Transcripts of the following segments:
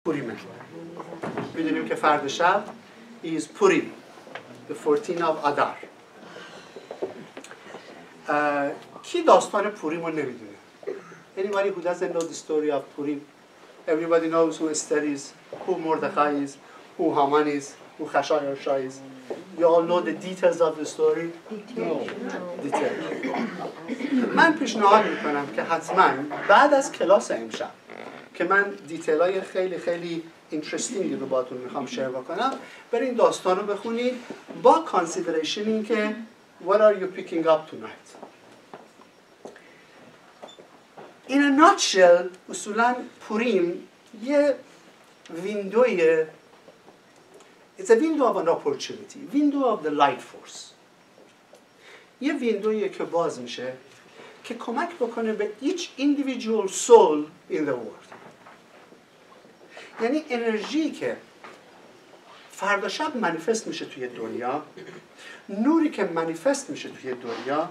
پوریمه. میدونیم که فرد شب is Purim, the 14th of Adar. کی داستان پوریم رو نمیدونه؟ Anybody who doesn't know the story of Purim? Everybody knows who Esther is, who Mordechai is, who Haman is, who Chashayar is. You all know the details of the story? No. Details. من پیشنهاد میکنم که حتما بعد از کلاس امشب که من دیتیلای خیلی خیلی اینترستینگی رو باهاتون میخوام شیر بکنم، برین داستان رو بخونید با کانسیدریشن این که what are you picking up tonight. In a nutshell اصولا پوریم یه ویندوی it's a window of an opportunity, window of the light force. یه ویندویی که باز میشه که کمک بکنه به each individual soul in the world. یعنی انرژی که فردا شب منیفست میشه توی دنیا، نوری که منیفست میشه توی دنیا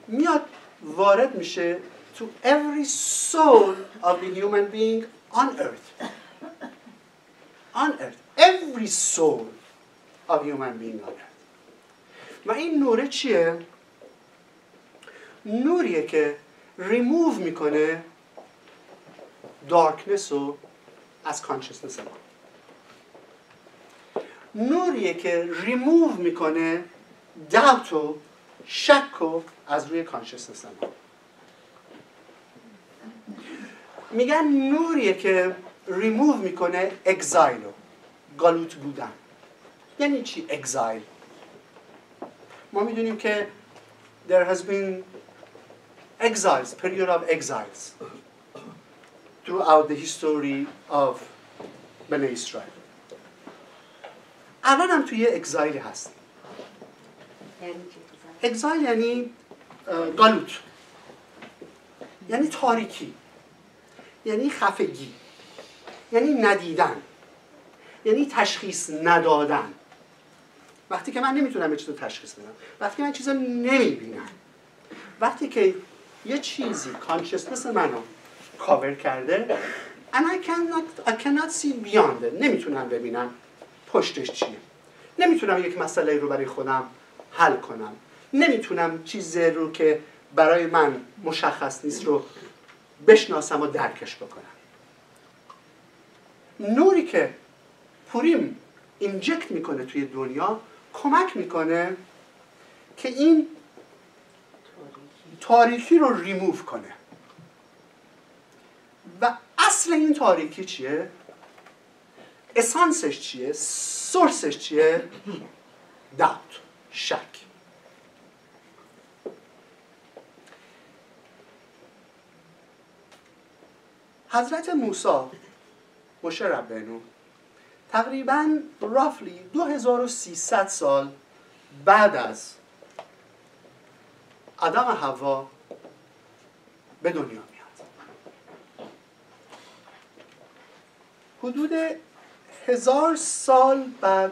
میاد وارد میشه to every soul of the human being on earth. On earth. Every soul of human being on earth. و این نوره چیه؟ نوریه که ریموو میکنه دارکنس رو از کانشسنس ما. نوریه که ریموو میکنه داوت و شک رو از روی کانشسنس ما. میگن نوریه که ریموو میکنه اگزایل رو، گالوت بودن. یعنی چی اگزایل؟ ما میدونیم که there has been exiles, period of exiles throughout the history of بنی اسرائیل. الان هم توی اگزایل هست. اگزایل یعنی گالوت، یعنی تاریکی، یعنی خفگی، یعنی ندیدن، یعنی تشخیص ندادن. وقتی که من نمیتونم یه چیز رو تشخیص بدم، وقتی که من چیز رو نمیبینم، وقتی که یه چیزی کانشسنس منو کاور کرده and I cannot see beyond it. نمیتونم ببینم پشتش چیه. نمیتونم یک مسئله رو برای خودم حل کنم. نمیتونم چیزی رو که برای من مشخص نیست رو بشناسم و درکش بکنم. نوری که پوریم اینجکت میکنه توی دنیا کمک میکنه که این تاریکی رو ریموو کنه. و اصل این تاریکی چیه؟ اسانسش چیه؟ سورسش چیه؟ داوت، شک. حضرت موسی موشه ربینو تقریباً رافلی 2300 سال بعد از آدم و حوا به دنیا میاد. حدود 1000 سال بعد،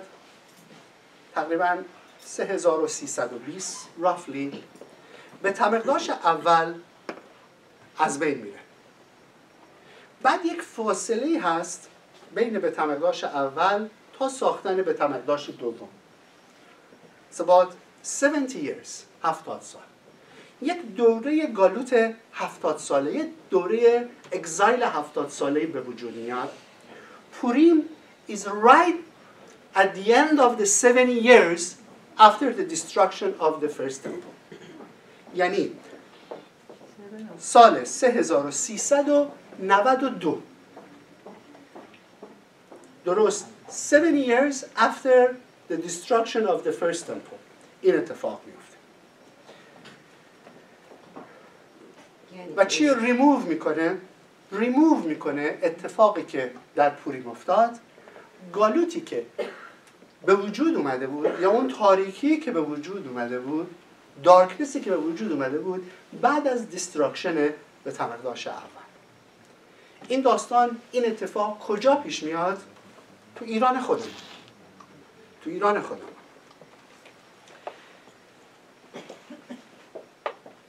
تقریباً 3320 رافلی، به تمقداش اول از بین میره. بعد یک فاصله هست بین به تمقداش اول تا ساختن به تمقداش دوم. It's about 70 years. 70 سال. یک دوره گالوت 70 ساله، یک دوره اگزایل 70 ساله به وجود میاد. پوریم is right at the end of the 70 years after the destruction of the first temple. یعنی سال 3392 درست 7 years after the destruction of the first temple این اتفاق میفته. و چی رو ریموو میکنه؟ ریموو میکنه اتفاقی که در پوریم افتاد، گالوتی که به وجود اومده بود یا اون تاریکی که به وجود اومده بود، دارکنسی که به وجود اومده بود بعد از دیستراکشن به تمقداش اول. این داستان، این اتفاق کجا پیش میاد؟ تو ایران خودمون. تو ایران خودمون.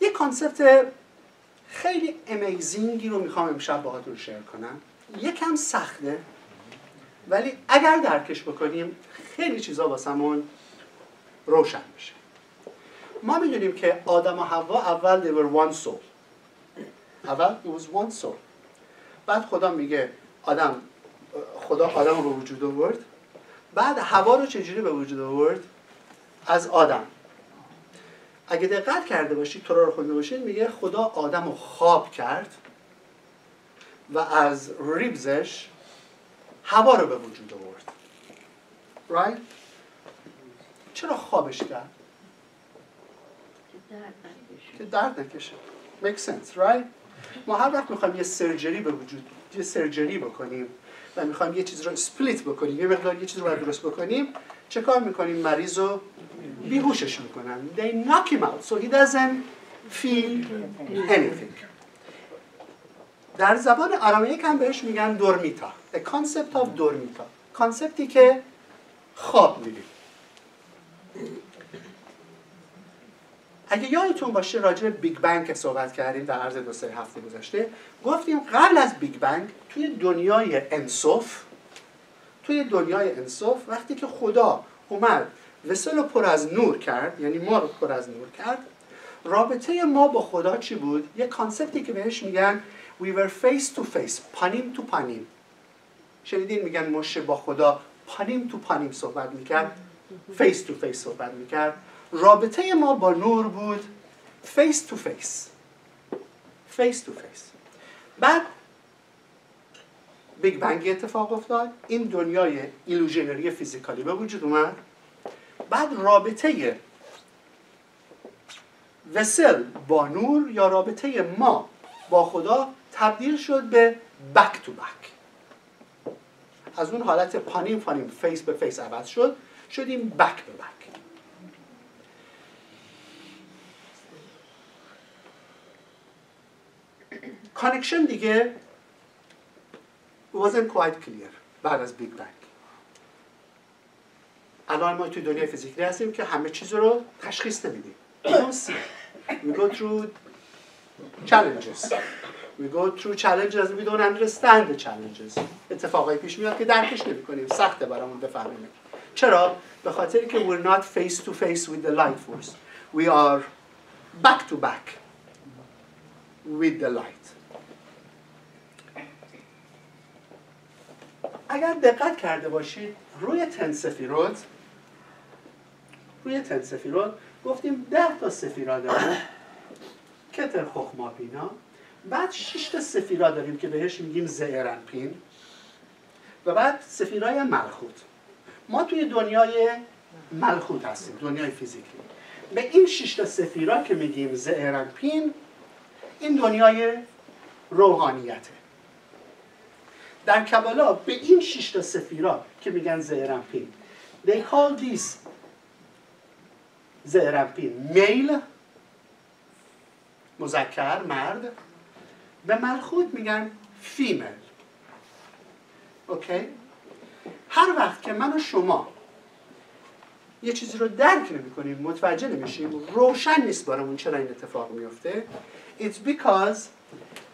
یک کانسپت خیلی امیزینگی رو میخوام امشب باهاتون شیر کنم. یکم سخته، ولی اگر درکش بکنیم خیلی چیزا واسمون روشن میشه. ما میدونیم که آدم و حوا اول they were one soul. اول it was one soul. بعد خدا میگه خدا آدم رو به وجود آورد. بعد حوا رو چجوری به وجود آورد؟ از آدم. اگه دقت کرده باشید، تورا رو خونده باشید، میگه خدا آدم رو خواب کرد و از ریبزش حوا رو به وجود آورد. right؟ چرا خوابش کرد؟ که درد نکشه. make sense, right؟ ما هر وقت میخوایم یه سرجری بکنیم و میخوایم یه چیز رو اسپلیت بکنیم، یه مقدار یه چیز رو درست بکنیم، چه کار میکنیم؟ مریض رو بیهوشش میکنن. they knock him out so he doesn't feel anything. در زبان آرامیک هم بهش میگن دورمیتا. the concept of دورمیتا، کانسپتی که خواب میبینیم. اگه یادتون باشه راجع به بیگ بنگ که صحبت کردیم در عرض 2-3 هفته گذشته، گفتیم قبل از بیگ بنگ توی دنیای انصاف وقتی که خدا اومد وسل رو پر از نور کرد، یعنی ما رو پر از نور کرد، رابطه ما با خدا چی بود؟ یه کانسپتی که بهش میگن we were face to face، پانیم تو پانیم. شنیدین میگن موشه با خدا پانیم تو پانیم صحبت میکرد، face to face صحبت میکرد. رابطه ما با نور بود face to face. بعد بیگ بنگ اتفاق افتاد، این دنیای ایلوژنری فیزیکالی به وجود اومد. بعد رابطه وسل با نور یا رابطه ما با خدا تبدیل شد به بک تو بک. از اون حالت پانیم فیس به فیس عوض شد، شدیم بک به بک. کانکشن دیگه wasn't quite clear بعد از بیگ بنگ. الان ما توی دنیای فیزیکی هستیم که همه چیز رو تشخیص نمیدیم. We go through challenges. We don't understand the challenges. اتفاقایی پیش میاد که درکش نمی‌کنیم. سخته برامون بفهمیم. چرا؟ به خاطری که we're not face to face with the light force. We are back to back with the light. اگر دقت کرده باشید روی تن سفیرات گفتیم 10 تا سفیرا داریم، کتر خخماپینا. بعد 6 تا سفیرا داریم که بهش میگیم زئرنپین و بعد سفیرای ملخوت. ما توی دنیای ملخوت هستیم، دنیای فیزیکی. به این 6 تا سفیرا که میگیم زئرنپین، این دنیای روحانیته. در کبالا به این 6 تا سفیرا که میگن زئرنپین، they call this زئرنپین میل، مذکر، مرد. به ملخوت میگن فیمل. اوکی؟ هر وقت که من و شما یه چیزی رو درک نمی‌کنیم، متوجه نمیشیم، روشن نیست برامون چرا این اتفاق میفته. It's because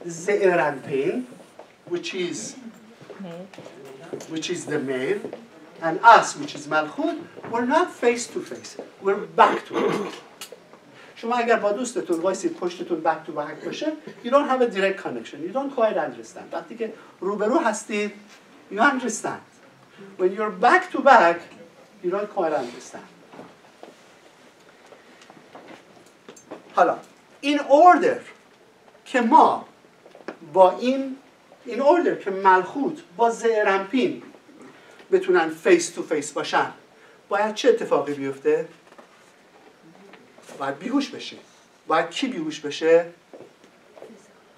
زئرنپین which is the male and us which is ملخوت, we're not face to face, we're back to back. شما اگر با دوستتون وایسید پشتتون back to back باشه, you don't have a direct connection, you don't quite understand. وقتی که روبرو هستید, you understand. When you're back to back, you don't quite understand. حالا in order که ما با in order که ملخوت با زئرنپین بتونن فیس تو فیس باشن, باید چه اتفاقی بیفته؟ باید بیهوش بشه. باید کی بیهوش بشه؟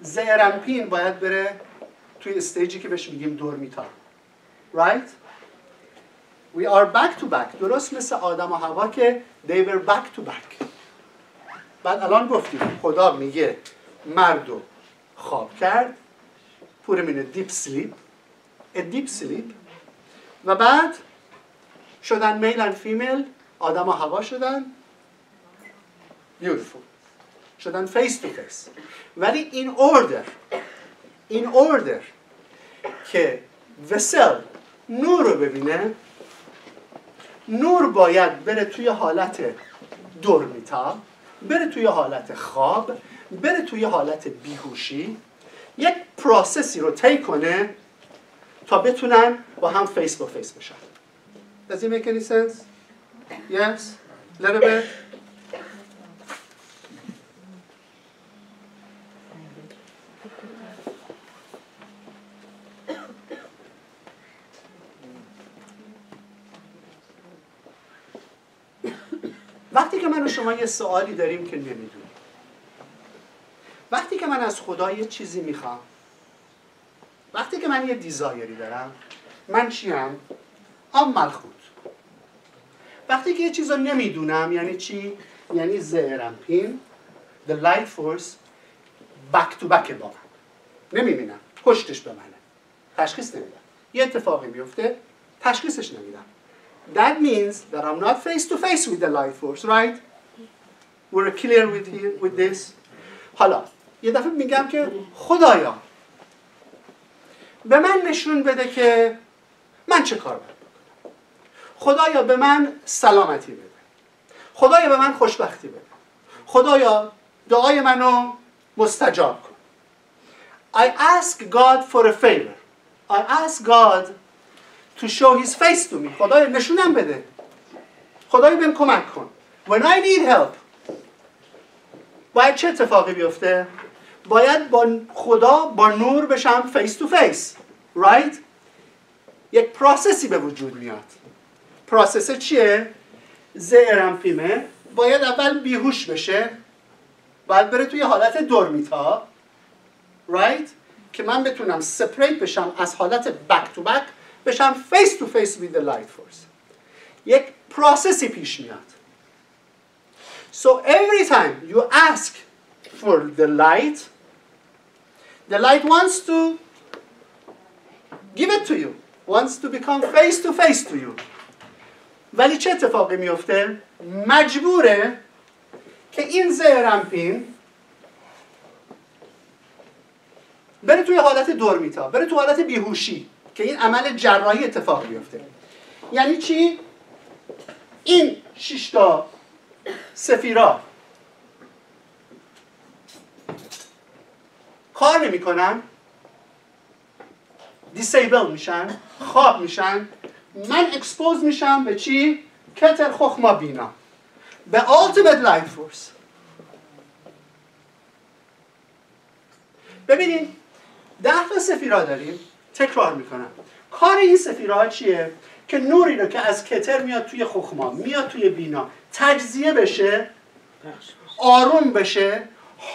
زئرنپین باید بره توی استیجی که بهش میگیم دورمیتا. Right? We are back to back. درست مثل آدم و حوا که they were back to back. بعد الان گفتیم خدا میگه مردو خواب کرد. Put him in a deep sleep. و بعد شدن میل and female, آدم و حوا شدن beautiful, شدن face to face. ولی in order که وسل نور رو ببینه، نور باید بره توی حالت دورمیتا، بره توی حالت خواب، بره توی حالت بیهوشی، یک پروسسی رو طی کنه تا بتونن با هم فیس با فیس بشن. Does it make any sense? Yes? Little bit? وقتی که من و شما یه سوالی داریم که نمیدونیم، وقتی که من از خدا یه چیزی میخوام، وقتی که من یه دیزایری دارم، من چیم؟ ملخوت. وقتی که یه چیز رو نمیدونم، یعنی چی؟ یعنی زهرمپین the light force back to back با من، نمیبینم، پشتش به منه، تشخیص نمیدم. یه اتفاقی میفته، تشخیصش نمیدم. That means that I'm not face to face with the light force, right? We're clear with this? حالا یه دفعه میگم که خدایا به من نشون بده که من چه کار باید بکنم. خدایا به من سلامتی بده. خدایا به من خوشبختی بده. خدایا دعای منو مستجاب کن. I ask God for a favor. I ask God to show his face to me. خدایا نشونم بده. خدایا بهم کمک کن. When I need help. باید چه اتفاقی بیفته؟ باید با خدا با نور بشم face to face. Right? یک پروسسی به وجود میاد. پروسس چیه؟ زهرمپیمه باید اول بیهوش بشه. باید بره توی حالت دورمیتا. Right? که من بتونم سپریت بشم از حالت back to back بشم face to face with the light force. یک پروسسی پیش میاد. So every time you ask for the light wants to give it to you, wants to become face to face to you. ولی چه اتفاقی میفته؟ مجبوره که این زهرمپین بره توی حالت دورمیتا، بره توی حالت بیهوشی که این عمل جراحی اتفاق بیفته. یعنی چی؟ این 6 تا سفیرا کار نمی کنن، دیسیبل میشن، خواب میشن، من اکسپوز میشم به چی؟ کتر خخما بینا، به ultimate light force. ببینید 10 تا سفیرا داریم، تکرار میکنم. کار این سفیرا چیه؟ که نوری رو که از کتر میاد توی خخما، میاد توی بینا، تجزیه بشه، آروم بشه،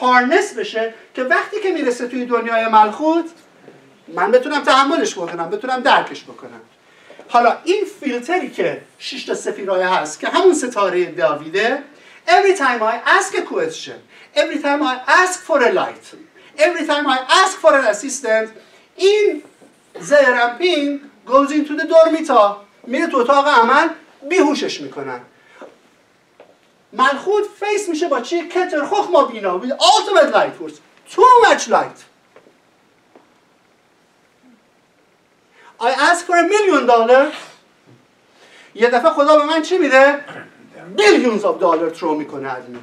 هارنس بشه که وقتی که میرسه توی دنیای ملخوت من بتونم تحملش بکنم، بتونم درکش بکنم. حالا این فیلتری که 6 تا سفیرای هست که همون ستاره داویده، every time I ask a question, every time I ask for a light, every time I ask for an assistant, این زهرمپین goes into the dormita، میره تو اتاق عمل، بیهوشش میکنن. ملخوت فیس میشه با چی؟ کتر خخما بینا with ultimate light force. Too much light. I ask for $1,000,000. یه دفعه خدا به من چی میده؟ billions of dollars throw میکنه از این.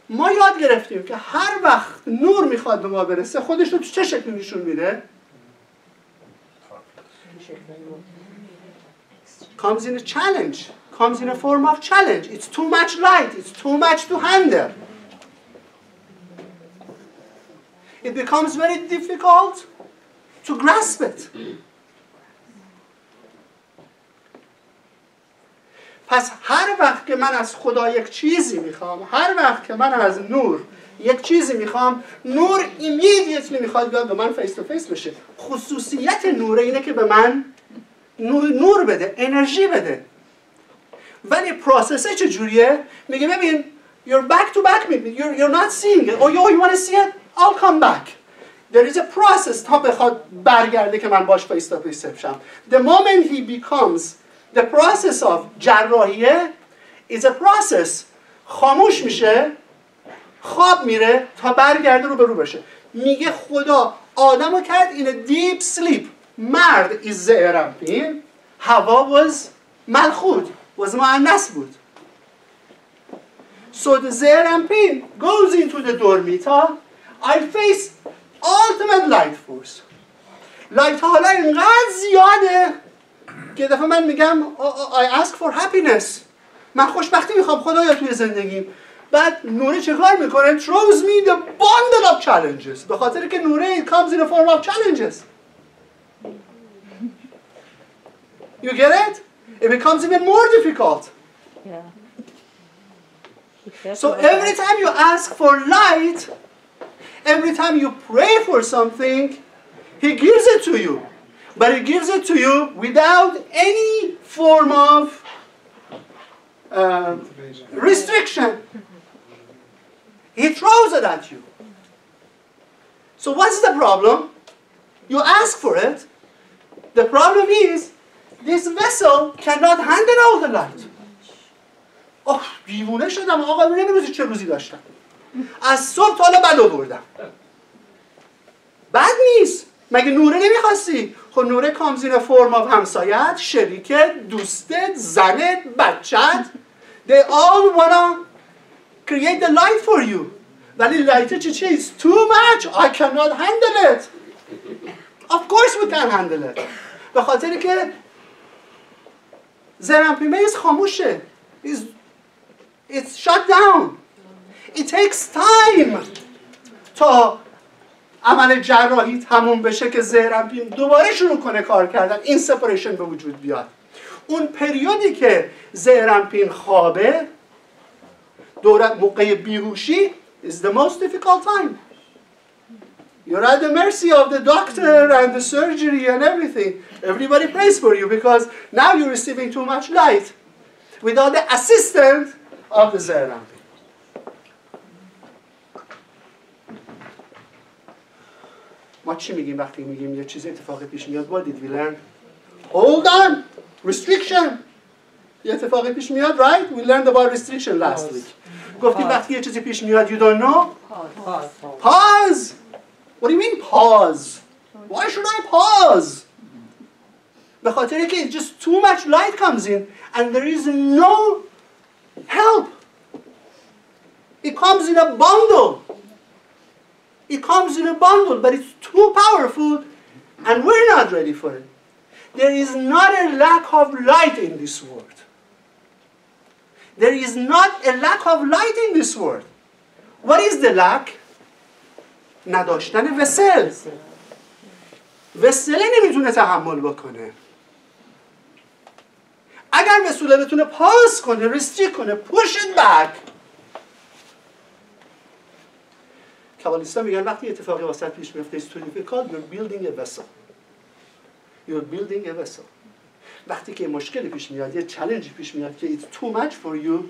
ما یاد گرفتیم که هر وقت نور میخواد به ما برسه خودش رو تو چه شکلی نشون میده؟ Comes in a challenge. Comes in a form of challenge. It's too much light. It's too much to handle. It becomes very difficult to grasp it. پس هر وقت که من از خدا یک چیزی میخوام، هر وقت که من از نور یک چیزی میخوام، نور immediately میخواد بیاد به من فیس تو فیس بشه. خصوصیت نور اینه که به من نور بده، انرژی بده. ولی پروسسه چجوریه؟ میگه ببین you're back to back with me, you're not seeing it. Oh, you want to see it? I'll come back. There is a process تا بخواد برگرده که من باش فیس تو فیس بشم. The moment he becomes the process of جراحیه is a process. خاموش میشه، خواب میره تا برگرده رو به رو بشه. میگه خدا آدم رو کرد in a deep sleep. مرد is زهرنپین، هوا was ملخوت، was مؤنث بود. So the زهرنپین goes into the dormita. I face ultimate light force. لایت حالا اینقدر زیاده که دفعه من میگم I ask for happiness. من خوشبختی میخوام خدایا توی زندگیم. بعد نوره چه کار میکنه؟ throws me the bundle of challenges. به خاطر که نوره it comes in a form of challenges. You get it? It becomes even more difficult. Yeah. So every time you ask for light, every time you pray for something, he gives it to you. But he gives it to you without any form of restriction. He throws it at you. So what's the problem? You ask for it. The problem is, this vessel cannot handle all the light. Oh, دیوونه شدم آقا نمی‌دونی چه روزی داشتم. از صبح تا حالا بد آوردم. بد نیست. مگه نوره نمیخواستی؟ خب نوره comes in a form of همسایت، شریکت، دوستت، زنت، بچت. They all wanna create the light for you. ولی لایت چیه؟ It's too much. I cannot handle it. Of course we can handle it. به خاطر که زهرنپیمه خاموشه. It's shut down. It takes time تا عمل جراحی تموم بشه که زهرنپین دوباره شروع کنه کار کردن، این سپریشن به وجود بیاد. اون پریودی که زهرنپین خوابه موقع بیهوشی is the most difficult time. You're at the mercy of the doctor and the surgery and everything. Everybody prays for you because now you're receiving too much light without the assistance of the زهرنپین. ما چی میگیم وقتی میگیم یه چیز اتفاقی پیش میاد؟ What did we learn? Hold on! Restriction! یه اتفاقی پیش میاد, right? We learned about restriction last week. گفتیم وقتی یه چیزی پیش میاد, you don't know? Pause! What do you mean pause? Why should I pause? به خاطر که just too much light comes in and there is no help. It comes in a bundle. It comes in a bundle, but it's too powerful and we're not ready for it. There is not a lack of light in this world. There is not a lack of light in this world. What is the lack? نداشتن وسل. وسله نمیتونه تحمل بکنه. اگر وسله بتونه پاس کنه، ریستریکت کنه، push it back. کابالیستا میگن وقتی اتفاقی واسط پیش میفته is too difficult, you're building a vessel. You're building a vessel. وقتی که مشکلی پیش میاد، یه چالنجی پیش میاد که it's too much for you,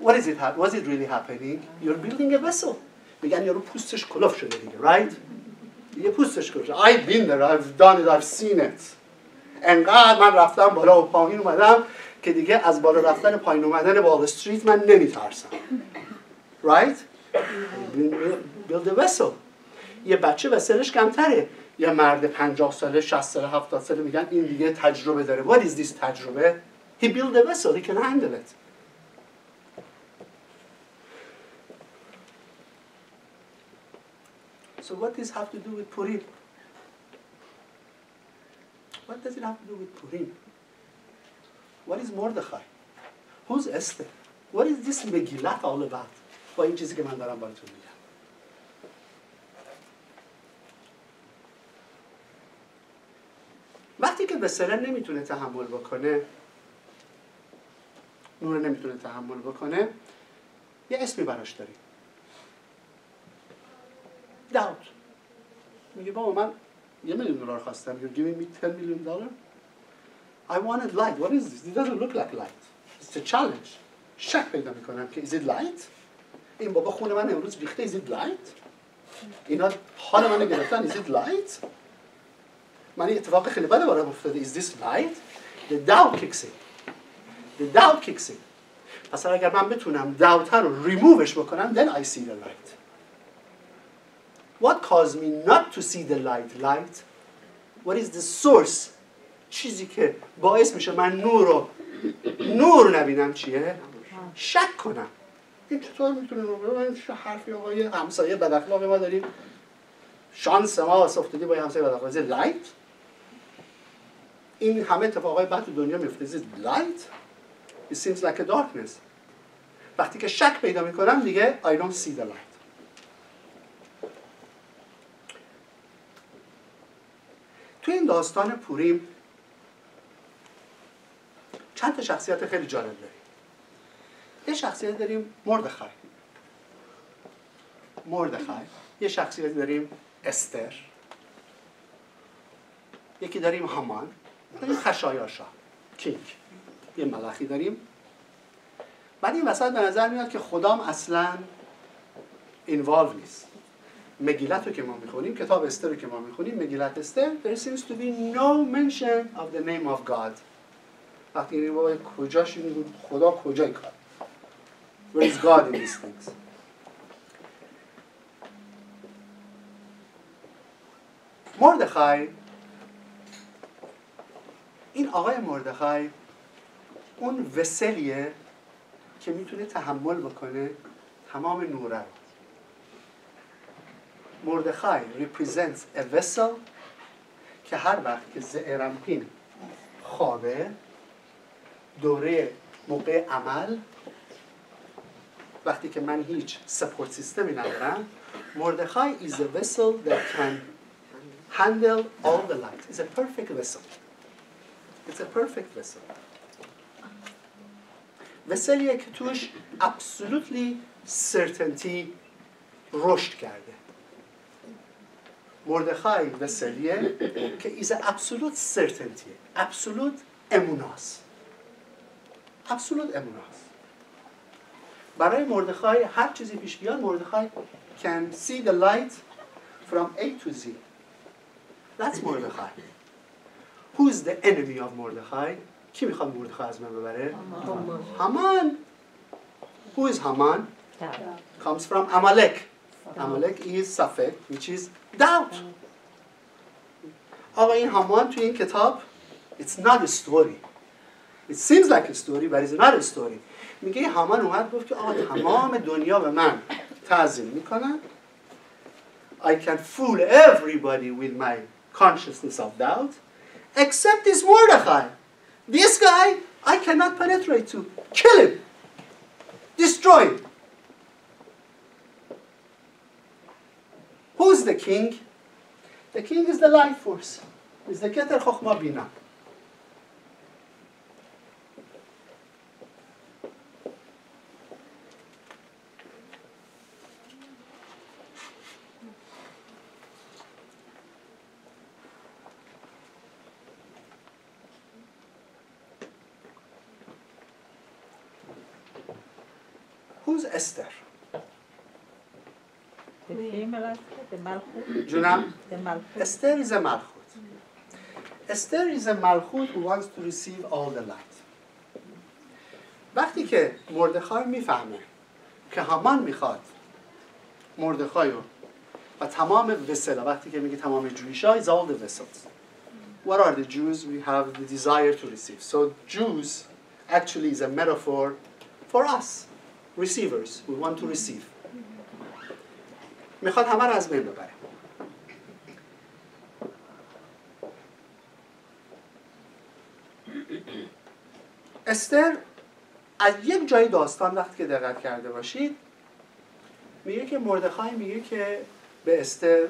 what is it really happening? You're building a vessel. میگن یارو پوستش کلوف شده دیگه, right? یه پوستش کلوف شده. I've been there, I've done it, I've seen it. انقدر من رفتم بالا و پایین اومدم که دیگه از بالا رفتن پایین اومدن وال استریت من نمیترسم. Right? Build a vessel. یه بچه وسلش کمتره. یه مرد 50 ساله، 60 ساله، 70 ساله میگن این دیگه تجربه داره. What is this تجربه? He built a vessel, he can handle it. So what does this have to do with Purim? What does it have to do with Purim? What is Mordechai? Who's Esther? What is this Megillat all about? با این چیزی که من دارم براتون میگم. وقتی که وسله نمیتونه تحمل بکنه، نور نمیتونه تحمل بکنه، یه اسمی براش داریم. doubt. میگه بابا من $1,000,000 خواستم. You're giving me $10 million? I wanted light. What is this? It doesn't look like light. It's a challenge. شک پیدا میکنم که is it light? این بابا خون من امروز ریخته. is it light? اینا حال منو گرفتن. is it light? من این اتفاق خیلی بده برام افتاده. is this light? The doubt kicks in. The doubt kicks in. پس اگر من بتونم doubt رو removeش بکنم then I see the light. What caused me not to see the light? What is the source? چیزی که باعث میشه من نور نبینم چیه؟ شک کنم. این چطور میتونه من حرفی آقای همسایه بداخلاق ما داریم، شانس ما افتادی با همسایه بداخلاق لایت. این همه اتفاقای بد تو دنیا میفته. لایت it seems like a darkness. وقتی که شک پیدا میکنم دیگه I don't see the light. تو این داستان پوریم چند تا شخصیت خیلی جالب داریم. یه شخصیت داریم مردخای. یه شخصیت داریم استر. یکی داریم هامان. داریم خشایارشا کینگ. یه ملخی داریم. بعد این وسط به نظر میاد که خدام اصلاً اینوالو نیست. مگیلت رو که ما میخونیم، کتاب استر رو که ما میخونیم، مگیلت استر، there seems to be no mention of the name of God. وقتی این بابا کجاش این بود، خدا کجای کار؟ Where is God in these things? مردخای، این آقای مردخای اون وسلیه که میتونه تحمل بکنه تمام نوره رو. مردخای represents a vessel که هر وقت که زئرانپین خوابه دوره موقع عمل، وقتی که من هیچ سپورت سیستمی ندارم، مردخای is a vessel that can handle all the light. It's a perfect vessel. It's a perfect vessel. وسلیه که توش absolutely certainty رشد کرده. مردخای وسلیه که is a absolute certainty. absolute اموناست. absolute اموناست. برای مردخای هر چیزی پیش بیاد، مردخای can see the light from A to Z. That's مردخای. Who's the enemy of مردخای؟ کی میخواد مردخای از من ببره؟ هامان. Who is Haman? Comes from Amalek. Amalek is Safek, which is doubt. آقا این هامان توی این کتاب it's not a story. It seems like a story, but it's not a story. میگه هامان اومد گفت که آقا تمام دنیا به من تعظیم میکنن. I can fool everybody with my consciousness of doubt, except this Mordechai. This guy, I cannot penetrate to. Kill him. Destroy him. Who's the king? The king is the life force. Is the Keter Chokhmah Bina. Who's Esther? The female Esther, the Malchut. Junam? The Malchut. Esther is a Malchut. Esther is a Malchut who wants to receive all the light. وقتی که مردخای میفهمه که هامان میخواد مردخای رو و تمام وسلا، وقتی که میگه تمام جویشا is all the vessels. What are the Jews? We have the desire to receive. So Jews actually is a metaphor for us. Receivers, we want to receive. میخواد همه رو از بین ببره. استر از یک جای داستان وقتی که دقت کرده باشید میگه که مردخای میگه که به استر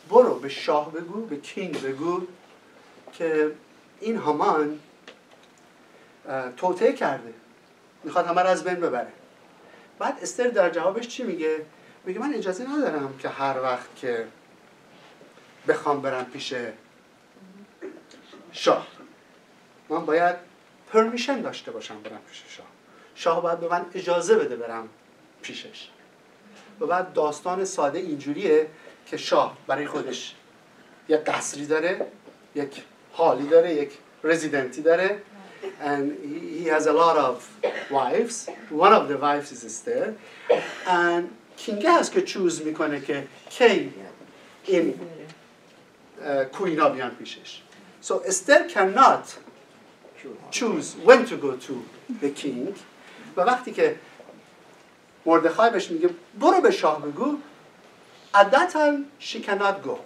برو به شاه بگو، به کینگ بگو که این هامان توطئه کرده، میخواد همه رو از بین ببره. بعد استر در جوابش چی میگه؟ میگه من اجازه ندارم که هر وقت که بخوام برم پیش شاه، من باید پرمیشن داشته باشم برم پیش شاه. شاه باید به من اجازه بده برم پیشش. و بعد داستان ساده اینجوریه که شاه برای خودش یک قصری داره، یک حالی داره، یک رزیدنتی داره. And he has a lot of wives. One of the wives is Esther. And کینگ هست که چوز میکنه که کی این کوینا بیان پیشش. So Esther cannot choose when to go to the king. و وقتی که مردخای بهش میگه برو به شاه بگو، at that time she cannot go.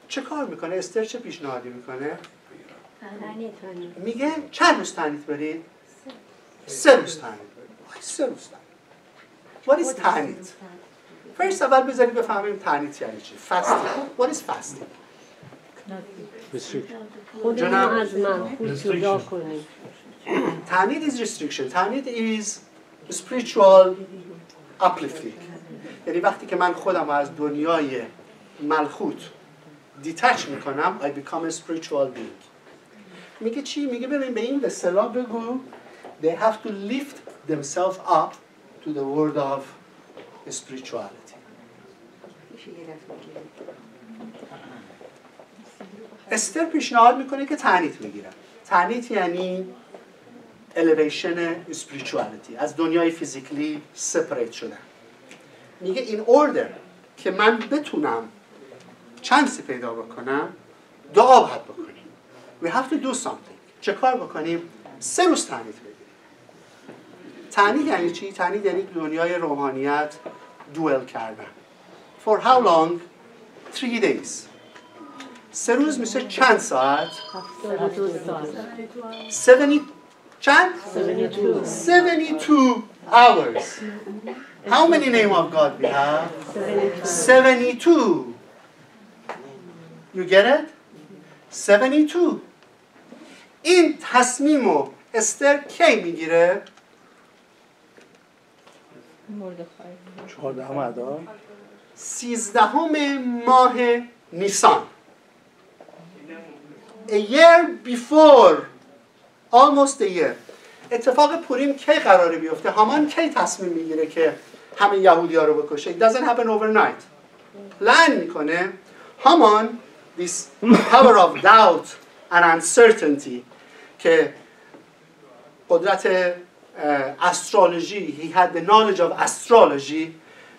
چه کار میکنه؟ استر چه پیشنهادی میکنه؟ میگه چند روز تعنیت برید؟ 3 روز تعنیت برید. 3 روز تعنیت. What is تعنیت؟ First اول بذارید بفهمیم تعنیت یعنی چی. Fasting. What is fasting? خودمون از من جدا کنیم. تعنیت is restriction. تعنیت is spiritual uplifting. یعنی وقتی که من خودم از دنیای ملخوت دیتچ میکنم I become a spiritual being. میگه چی؟ میگه ببین به این به اصطلاح بگو they have to lift themselves up to the word of spirituality. استر پیشنهاد میکنه که تعنیت بگیرن. تعنیت یعنی elevation spirituality، از دنیای فیزیکلی سپریت شدن. میگه این اوردر که من بتونم چانسی پیدا بکنم دعا باید بکنیم. We have to do something. چه کار بکنیم؟ 3 روز تعنیت بگیریم. تعنیت یعنی چی؟ تعنیت یعنی دنیای روحانیت دوئل کردن. For how long? 3 days. 3 روز میشه چند ساعت؟ 70 چند؟ 72 hours. How many name of God we have? 72. You get it? 72. این تصمیمو استر کی میگیره؟ 14 اردار 13 ماه نیسان. A year before, almost a year. اتفاق پوریم کی قراره بیفته؟ هامان کی تصمیم میگیره که همه یهودی ها رو بکشه؟ It doesn't happen overnight. پلان میکنه. هامان this power of doubt and uncertainty که قدرت استرولوژی he had the knowledge of astrology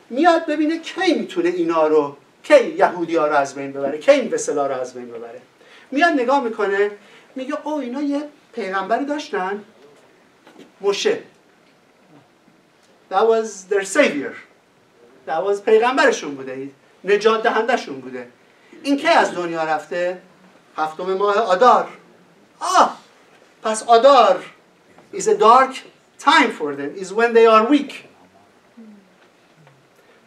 میاد ببینه کی میتونه اینا رو کی یهودی ها رو از بین ببره، کی این وسلا رو از بین ببره. میاد نگاه میکنه میگه او اینا یه پیغمبری داشتن موشه. That was their savior. That was پیغمبرشون بوده، نجات دهندهشون بوده. این که از دنیا رفته 7 ماه آدار. پس آدار is a dark time for them, is when they are weak.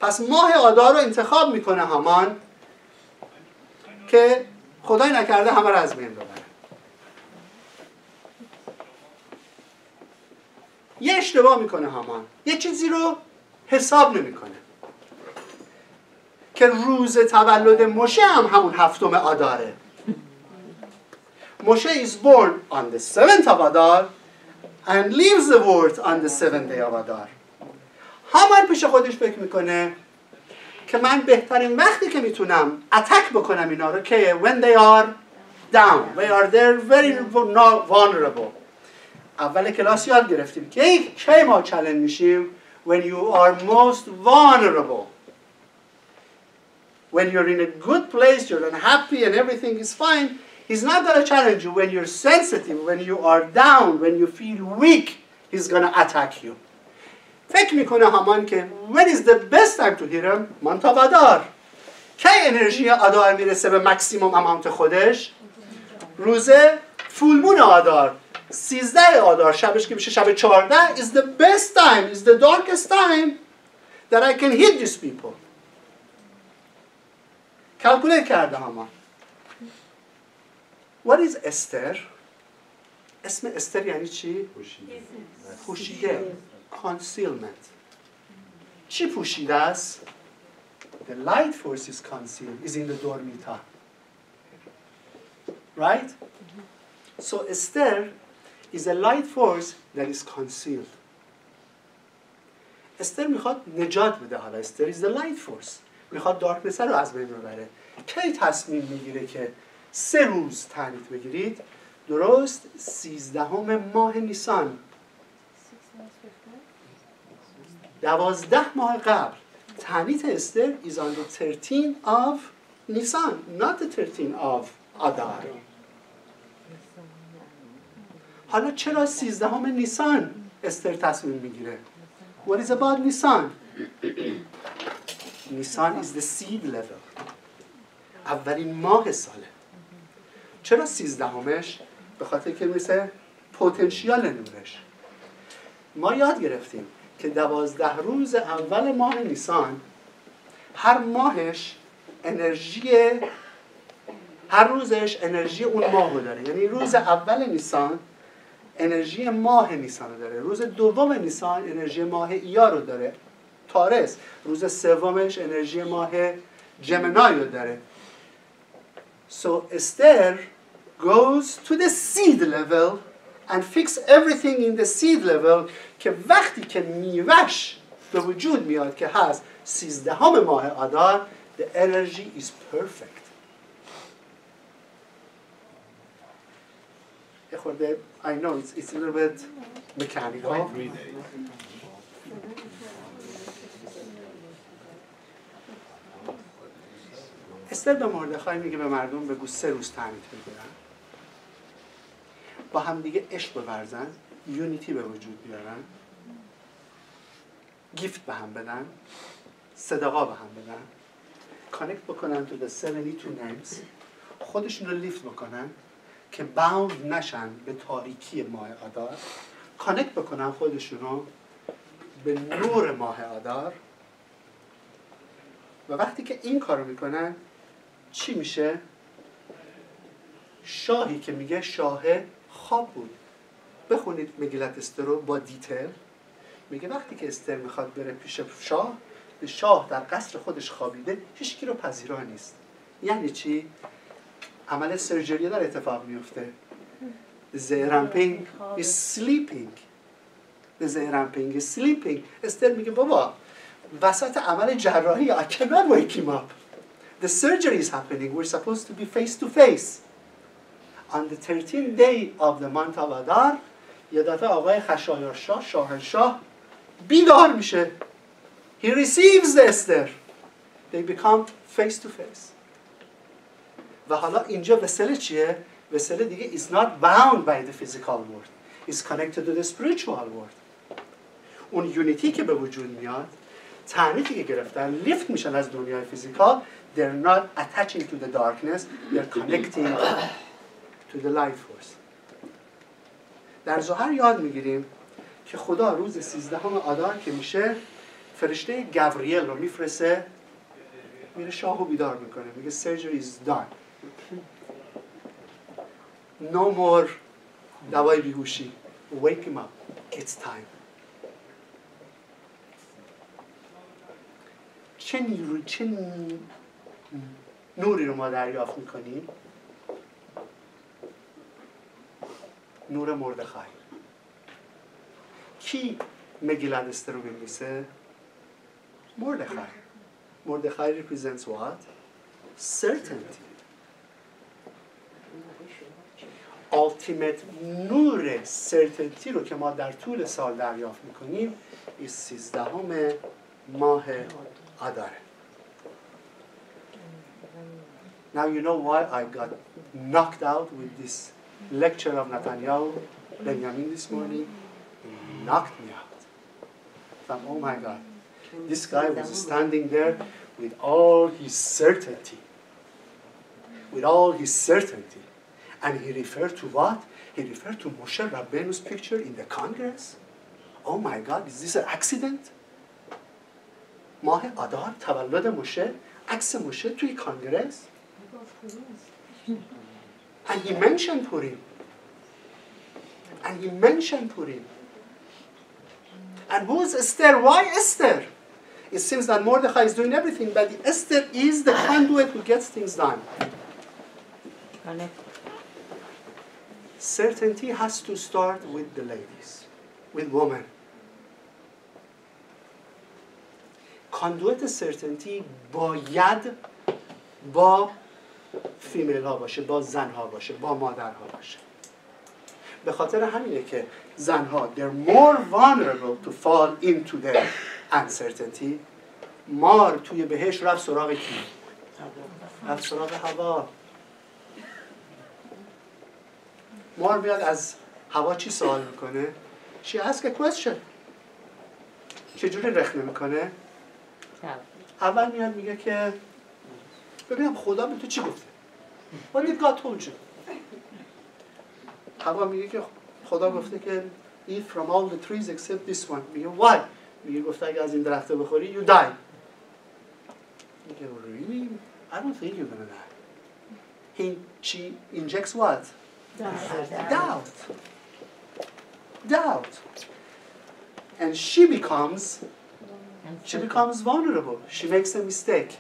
پس ماه آدار رو انتخاب میکنه هامان که خدای نکرده همه رو از بین ببره. یه اشتباه میکنه هامان، یه چیزی رو حساب نمیکنه که روز تولد موشه هم همون 7 آداره. موشه is born on the 7th of Adar and leaves the world on the 7th day of Adar. هامان پیش خودش فکر میکنه که من بهترین وقتی که میتونم اتک بکنم اینا رو که when they are down, they are very vulnerable. اول کلاس یاد گرفتیم که کی ما چالش میشیم when you are most vulnerable. When you're in a good place, you're unhappy and everything is fine, he's not going to challenge you. When you're sensitive, when you are down, when you feel weak, he's going to attack you. فکر میکنه هامان که when is the best time to hit him؟ مانتا آدار. کی انرژی آدار میرسه به مکسیموم اماونت خودش؟ روز فولمون آدار. 13 آدار شبش که میشه شب 14 is the best time, is the darkest time that I can hit these people. کلکولیت کرده هامان. What is Esther؟ اسم استر یعنی چی؟ پوشیده. Concealment. چی پوشیده است؟ The light force is concealed, is in the dormita. Right? So Esther is a light force that is concealed. استر میخواد نجات بده. حالا استر is the light force. میخواد دارکنس رو از بین ببره. کی تصمیم میگیره که 3 روز تعنیت بگیرید؟ درست 13 ماه نیسان. 12 ماه قبل تعنیت استر is on the 13 of Nisan, not the 13 of Adar. حالا چرا 13 نیسان استر تصمیم میگیره؟ What is about Nisan? Nisan is the seed level. اولین ماه ساله. چرا 13همش؟ به خاطر که مثل پتانسیال نورش. ما یاد گرفتیم که 12 روز اول ماه نیسان هر ماهش هر روزش انرژی اون ماه رو داره. یعنی روز اول نیسان انرژی ماه نیسان رو داره، روز دوم نیسان انرژی ماه ایار رو داره، تارس، روز سومش انرژی ماه جمنای رو داره. So Esther goes to the seed level and fix everything in the seed level که وقتی که میوهش به وجود میاد که هست 13 ماه آدار the energy is perfect. I know it's a little bit mechanical. استر به مردخای میگه به مردم بگو 3 روز تعمید بگیرن، با هم دیگه عشق بورزن، یونیتی به وجود بیارن، گیفت به هم بدن، صدقا به هم بدن، کانکت بکنن تو the 72 names، خودشون رو لیفت بکنن که باوند نشن به تاریکی ماه آدار، کانکت بکنن خودشون رو به نور ماه آدار. و وقتی که این کارو میکنن چی میشه؟ شاهی که میگه شاه خواب بود. بخونید مگیلت استر رو با دیتیل. میگه وقتی که استر میخواد بره پیش شاه در قصر خودش خوابیده، هیچ کی رو پذیرا نیست. یعنی چی؟ عمل سرجری در اتفاق میفته. The زهرمپینگ is sleeping. The زهرمپینگ is sleeping. استر میگه بابا وسط عمل جراحی I cannot wake him up. The surgery is happening. We're supposed to be face to face. On the 13th day of the month of Adar یه دفعه آقای خشایارشاه شاهنشاه بیدار میشه. He receives the Esther. They become face to face. و حالا اینجا وسیله چیه؟ وسیله دیگه is not bound by the physical world. It's connected to the spiritual world. اون یونیتی که به وجود میاد، تعنیتی که گرفتن، لیفت میشن از دنیای فیزیکال. They're not attaching to the darkness. They're connecting to the light force. در زحر یاد میگیریم که خدا روز 13 آدار که میشه فرشته گبریل رو میفرسته، میره شاهو بیدار میکنه، میگه surgery is done. No more دوای بیهوشی. Wake him up. It's time. چه نوری رو ما دریافت میکنیم؟ نور مردخای. کی مگیلت استر رو بنویسه؟ مردخای. مردخای represents what? Certainty. Ultimate نور certainty رو که ما در طول سال دریافت میکنیم این 13 ماه آداره. Now you know why I got knocked out with this lecture of Netanyahu Benjamin this morning. He knocked me out. Thought, oh my God, this guy was standing there with all his certainty. With all his certainty. And he referred to what? He referred to Moshe Rabbeinu's picture in the Congress. Oh my God, is this an accident? ماه آدار تولد موشه، عکس موشه توی کانگرس. And he mentioned Purim. And he mentioned Purim. And who's Esther? Why Esther? It seems that Mordechai is doing everything, but Esther is the conduit who gets things done. Certainty has to start with the ladies, with women. Conduit certainty باید با فیمیل ها باشه، با زن ها باشه، با مادر ها باشه. به خاطر همینه که زن ها they're more vulnerable to fall into their uncertainty. مار توی بهشت رفت سراغ کی؟ رفت سراغ هوا. مار میاد از هوا چی سوال میکنه؟ She asks a question. چجوری رخنه میکنه؟ اول میاد میگه که ببینم خدا به تو چی گفته؟ What did God told you? هوا میگه که خدا گفته که eat from all the trees except this one. میگه why? میگه گفته اگه از این درخت بخوری you die. میگه really? I don't think you're gonna die. She injects what? Doubt. And she becomes vulnerable. She makes a mistake.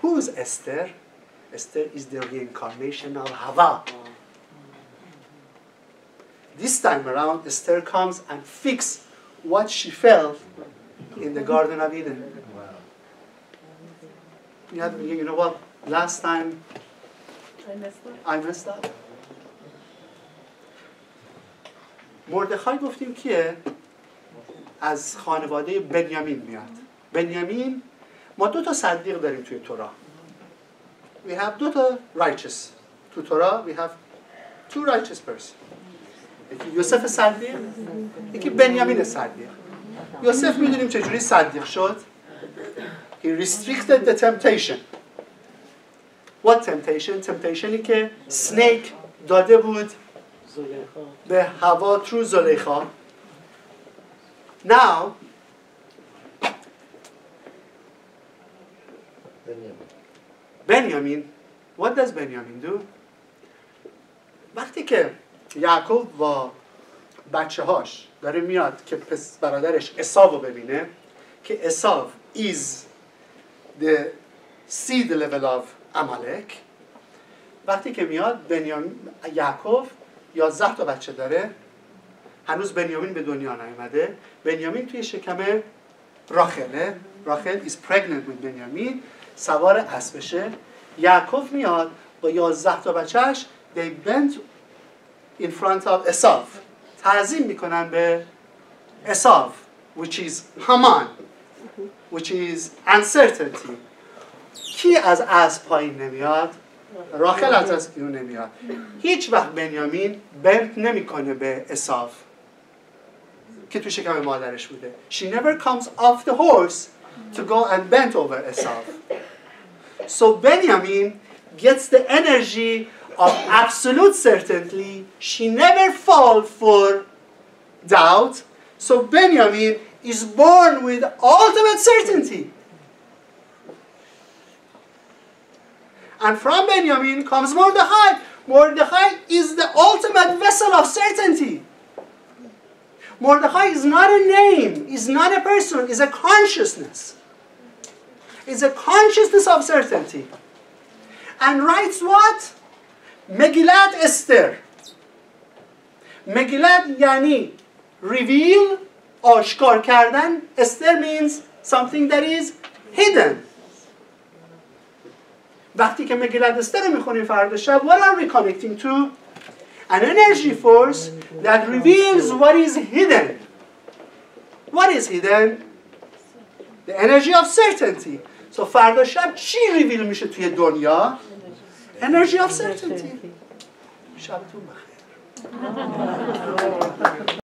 Who is Esther? Esther is the reincarnation of Hava. This time around, Esther comes and fixes what she felt in the Garden of Eden. You know what? Last time I messed up. مردخای گفتیم کیه؟ از خانواده بنیامین میاد. بنیامین، ما 2 صدیق داریم توی تورا. We have 2 righteous. تو تورا we have 2 righteous person. یکی یوسف صدیق، یکی بنیامین صدیق. یوسف میدونیم چجوری صدیق شد؟ He restricted the temptation. What temptation? Temptationی که snake داده بود به هوا through زلیخا. Now Benjamin, what does Benjamin do? وقتی که یعقوب با بچه هاش داره میاد که برادرش عیسو رو ببینه که عیسو is the seed level of Amalek. وقتی که میاد یعقوب 11 تا بچه داره، هنوز بنیامین به دنیا نیامده. بنیامین توی شکم راخله. راخل is pregnant with بنیامین، سوار اسبشه. یعقوب میاد با 11 تا بچهش they bent in front of Esau. تعظیم میکنن به Esau which is Haman which is uncertainty. کی از اسب پایین نمیاد؟ راخل از اسب نمیاد. هیچ وقت بنیامین بنت نمیکنه به اساف که تو شکم مادرش بوده. She never comes off the horse to go and bend over Esau. So Benjamin gets the energy of absolute certainty. She never fall for doubt. So Benjamin is born with ultimate certainty. And from Benjamin comes Mordechai. Mordechai is the ultimate vessel of certainty. Mordechai is not a name, is not a person, is a consciousness. It's a consciousness of certainty. And writes what? Megillat Esther. Megillat yani reveal, آشکار کردن. Esther means something that is hidden. وقتی که مگیلت استر رو میخونیم فردا شب what are we connecting to? An energy force that reveals what is hidden. What is hidden? The energy of certainty. So فردا شب چی ریویل میشه توی دنیا؟ Energy of certainty. شبتون بخیر.